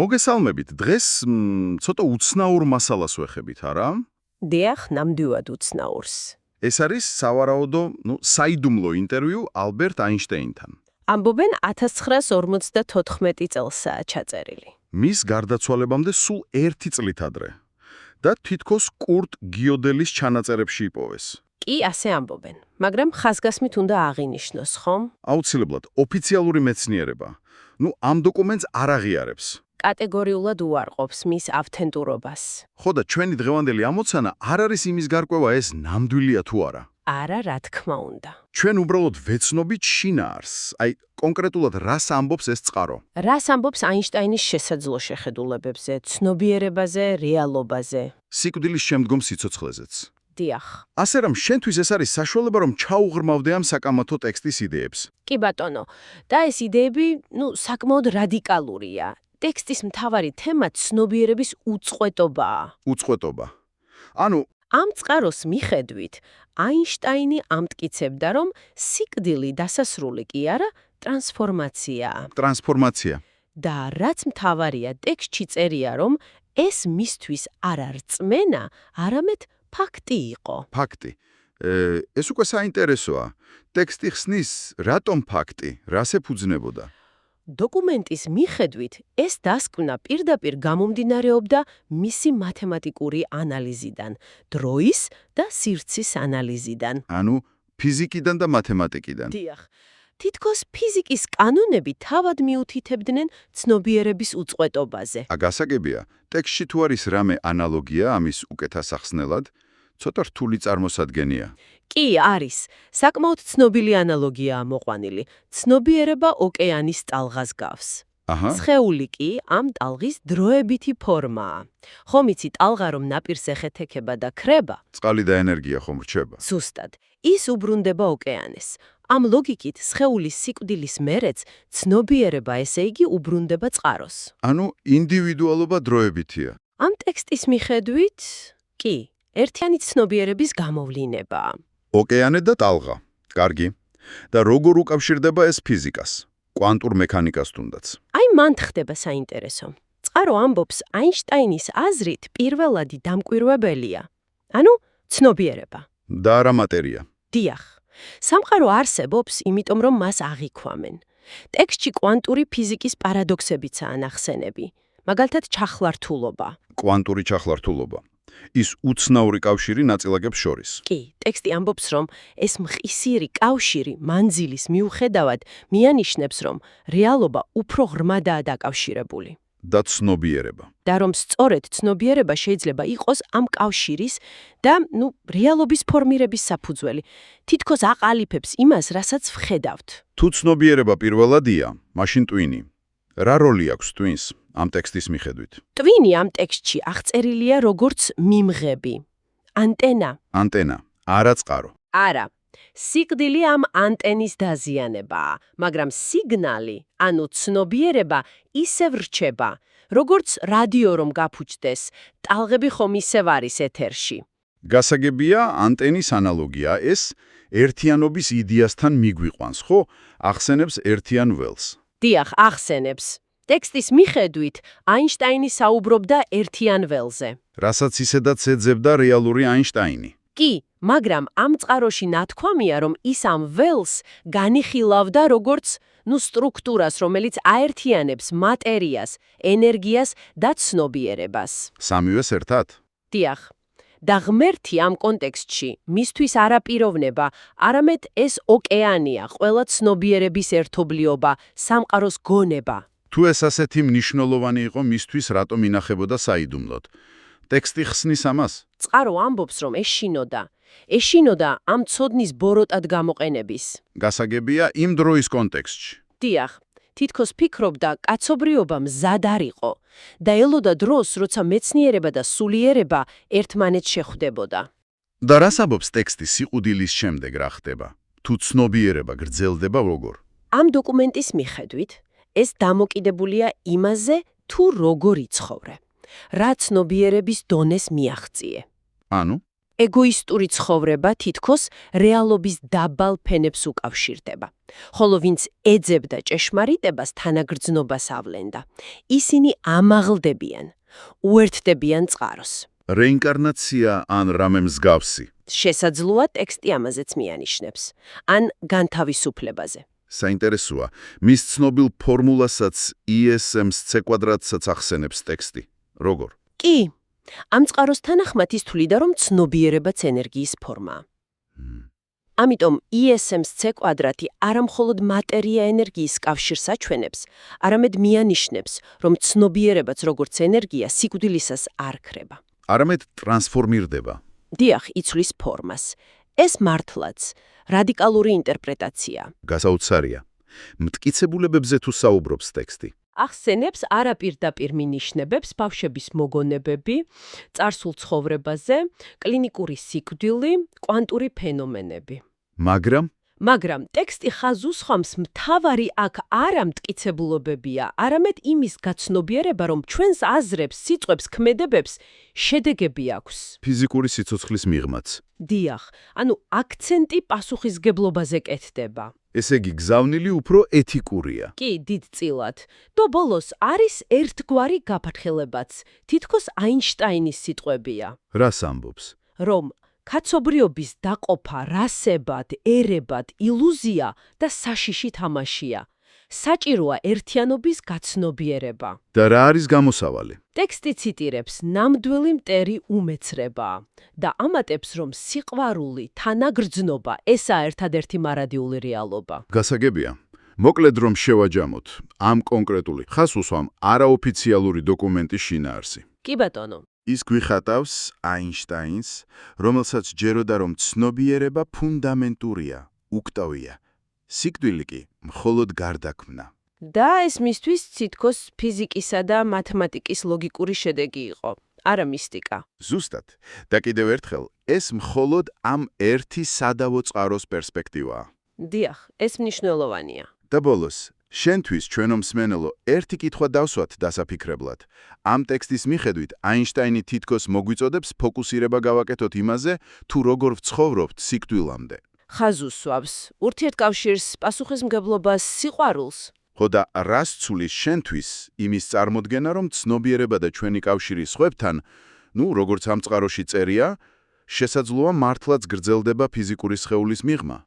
მოგესალმებით. დღეს ცოტა უცნაურ მასალას ვეხებით, არა? დიახ, ნამდვილად უცნაურს. ეს არის სავარაუდო, საიდუმლო ინტერვიუ ალბერტ აინშტეინთან. ამბობენ 1954 წელსაა ჩაწერილი. მის გარდაცვალებამდე სულ 1 წლით ადრე. და თითქოს კურტ გიოდელის ჩანაწერებში იპოვეს. კი, ასე ამბობენ, მაგრამ ხაზგასმით უნდა აღინიშნოს, ხომ? აუცილებლად, ოფიციალური მეცნიერება. ამ დოკუმენტს არ აღიარებს. კატეგორიულად უარყოფს მის ავთენტურობას. ხო და ჩვენი დღევანდელი ამოცანა არ არის იმის გარკვევა ეს ნამდვილია თუ არა. არა, რა თქმა უნდა. ჩვენ უბრალოდ ვეცნობით შინაარსს, კონკრეტულად რას ამბობს ეს წყარო. რას ამბობს აინშტაინის შესაძლო შეხედულებებზე, ცნობიერებაზე, რეალობაზე? სიკვდილის შემდგომ სიცოცხლეზეც. დიახ. ასე რომ შენთვის ეს არის საშუალება, რომ ჩაუღრმავდე ამ საკამათო ტექსტის იდეებს. კი ბატონო, და ეს იდეები, საკმაოდ რადიკალურია. ტექსტის მთავარი თემა ცნობიერების უწყვეტობაა. უწყვეტობა. ამ წყაროს მიხედვით, აინშტაინი ამტკიცებდა, რომ სიკვდილი დასასრული კი არა, ტრანსფორმაციაა. ტრანსფორმაცია. და რაც მთავარია, ტექსტში წერია, რომ ეს მისთვის არა რწმენა, არამედ ფაქტი იყო. ფაქტი. ეს უკვე საინტერესოა. ტექსტი ხსნის, რატომ ფაქტი, რას ეფუძნებოდა? დოკუმენტის მიხედვით, ეს დასკვნა პირდაპირ გამომდინარეობდა მისი მათემატიკური ანალიზიდან, დროის და სივრცის ანალიზიდან. ფიზიკიდან და მათემატიკიდან. დიახ. თითქოს ფიზიკის კანონები თავად მიუთითებდნენ ცნობიერების უწყვეტობაზე. გასაგებია, ტექსტში თუ არის რამე ანალოგია ამის უკეთას ახსნელად, ცოტა რთული წარმოსადგენია. კი, არის. საკმაოდ ცნობილი ანალოგიაა მოყვანილი. ცნობიერება ოკეანის ტალღას გავს. სხეული კი ამ ტალღის დროებითი ფორმაა. ხომ იცი, ტალღა რომ ნაპირს ეხეთქება და ქრება, წყალი და ენერგია ხომ რჩება. ზუსტად, ის უბრუნდება ოკეანეს. ამ ლოგიკით, სხეულის სიკვდილის მერეც ცნობიერება, ესე იგი, უბრუნდება წყაროს. ინდივიდუალობა დროებითია. ამ ტექსტის მიხედვით, კი, ერთიანი ცნობიერების გამოვლინებაა. ოკეანე და ტალღა. კარგი. და როგორ უკავშირდება ეს ფიზიკას? კვანტურ მექანიკას თუნდაც. მან ხდება საინტერესო. წყარო ამბობს, აინშტაინის აზრით პირველადი დამკვირვებელია. ცნობიერება. და არა მატერია. დიახ. სამყარო არსებობს, იმიტომ რომ მას აღიქვამენ. ტექსტში კვანტური ფიზიკის პარადოქსებიცაა ნახსენები. მაგალითად, ჩახლართულობა. კვანტური ჩახლართულობა. ის უცნაური კავშირი ნაწილაკებს შორის. კი, ტექსტი ამბობს, რომ ეს მყისიერი კავშირი მანძილის მიუხედავად მიანიშნებს, რომ რეალობა უფრო ღრმადაა დაკავშირებული. და ცნობიერება. და რომ სწორედ ცნობიერება შეიძლება იყოს ამ კავშირის და, რეალობის ფორმირების საფუძველი. თითქოს აყალიფებს იმას, რასაც ვხედავთ. თუ ცნობიერება პირველადია, მაშინ ტვინი. რა როლი აქვს ტვინს ამ ტექსტის მიხედვით? ტვინი ამ ტექსტში აღწერილია როგორც მიმღები. ანტენა, არა წყარო. არა. სიკვდილი ამ ანტენის დაზიანებაა, მაგრამ სიგნალი, ცნობიერება ისევ რჩება, როგორც რადიო რომ გაფუჭდეს, ტალღები ხომ ისევ არის ეთერში. გასაგებია, ანტენის ანალოგია ეს ერთიანობის იდეასთან მიგვიყვანს, ხო? ახსენებს ერთიან ველს. დიახ, ახსენებს. ტექსტის მიხედვით, აინშტაინი საუბრობდა ერთიან ველზე. რასაც ისედაც ეძებდა რეალური აინშტაინი. კი, მაგრამ ამ წყაროში ნათქვამია, რომ ის ამ ველს განიხილავდა როგორც სტრუქტურას, რომელიც აერთიანებს მატერიას, ენერგიას და ცნობიერებას. სამივეს ერთად? დიახ. და ღმერთი ამ კონტექსტში მისთვის არა პიროვნება, არამედ ეს ოკეანია, ყველა ცნობიერების ერთობლიობა, სამყაროს გონება. თუ ეს ასეთი მნიშვნელოვანი იყო მისთვის, რატომ ინახებოდა საიდუმლოდ? ტექსტი ხსნის ამას? წყარო ამბობს, რომ ეშინოდა ამ ცოდნის ბოროტად გამოყენების. გასაგებია იმ დროის კონტექსტში. დიახ, თითქოს ფიქრობდა, კაცობრიობა მზად არ იყო და ელოდა დროს, როცა მეცნიერება და სულიერება ერთმანეთს შეხვდებოდა. და რას ამბობს ტექსტი სიკვდილის შემდეგ რა ხდება? თუ ცნობიერება გრძელდება როგორ? ამ დოკუმენტის მიხედვით, ეს დამოკიდებულია იმაზე, თუ როგორ იცხოვრე. რა ცნობიერების დონეს მიაღწიე. ეგოისტური ცხოვრება თითქოს რეალობის დაბალ ფენებს უკავშირდება. ხოლო ვინც ეძებდა ჭეშმარიტებას, თანაგრძნობას ავლენდა. ისინი ამაღლდებიან, უერთდებიან წყაროს. რეინკარნაცია ან რამე მსგავსი. შესაძლოა ტექსტი ამაზეც მიანიშნებს, ან განთავისუფლებაზე. საინტერესოა, მის ცნობილ ფორმულასაც ESM-ს C²-საც ახსენებს ტექსტი. როგორ? კი, ამ წყაროს თანახმად ის თვლიდა, რომ ცნობიერებაც ენერგიის ფორმაა. ამიტომ ESM-ს C² არა მხოლოდ მატერია ენერგიის კავშირს აჩვენებს, არამედ მიანიშნებს, რომ ცნობიერებაც როგორც ენერგია სიკვდილისას არ ქრება. არამედ ტრანსფორმირდება. დიახ, იცვლის ფორმას. ეს მართლაც რადიკალური ინტერპრეტაცია. გასაოცარია. მტკიცებულებებზე თუ საუბრობს ტექსტი. ახსენებს არაპირდაპირ მინიშნებებს ბავშვების მოგონებები, წარსულ ცხოვრებაზე, კლინიკური სიკვდილი, კვანტური ფენომენები. მაგრამ ტექსტი ხაზს უსხამს მთავარი აქ არა მტკიცებულობებია, არამედ იმის გაცნობიერება, რომ ჩვენს აზრებს, სიტყვებს, ქმედებებს შედეგები აქვს. ფიზიკური სიცოცხლის მიღმაც. დიახ, ანუ აქცენტი პასუხისგებლობაზე კეთდება. ესე იგი, გზავნილი უფრო ეთიკურია. კი, დიდწილად. და ბოლოს არის ერთგვარი გაფრთხილებაც, თითქოს აინშტაინის სიტყვებია. რას ამბობს? რომ კაცობრიობის დაყოფა რასებად, ერებად, ილუზია და საშიში თამაშია. საჭიროა ერთიანობის გაცნობიერება. და რა არის გამოსავალი? ტექსტი ციტირებს ნამდვილი მტერი უმეცრებაა და ამატებს, რომ სიყვარული, თანაგრძნობა ესაა ერთადერთი მარადიული რეალობა. გასაგებია. მოკლედ რომ შევაჯამოთ, ამ კონკრეტული ხაზს უსვამ არაოფიციალური დოკუმენტის შინაარსი. კი ბატონო. ის გვიხატავს აინშტაინს, რომელსაც ჯეროდა რომ ცნობიერება ფუნდამენტურია, უკტავია. სიკვდილი კი მხოლოდ გარდაქმნა. და ეს მისთვის თითქოს ფიზიკისა და მათემატიკის ლოგიკური შედეგი იყო, არა მისტიკა. ზუსტად. და კიდევ ერთხელ, ეს მხოლოდ ამ ერთი სადავო წყაროს პერსპექტივაა. დიახ, ეს მნიშვნელოვანია. და ბოლოს, შენთვის ჩვენო მსმენელო, ერთი კითხვა დავსვათ დასაფიქრებლად. ამ ტექსტის მიხედვით, აინშტაინი თითქოს მოგვიწოდებს ფოკუსირება გავაკეთოთ იმაზე, თუ როგორ ვცხოვრობთ სიკვდილამდე. ხაზს უსვამს ურთიერთკავშირს, პასუხისმგებლობას, სიყვარულს. ხო და რას ცulis შენთვის იმის წარმოდგენა, რომ ცნობიერება და ჩვენი კავშირი სხვებთან, როგორც ამ წყაროში წერია, შესაძლოა მართლაც გრძელდება ფიზიკური სხეულის მიღმა.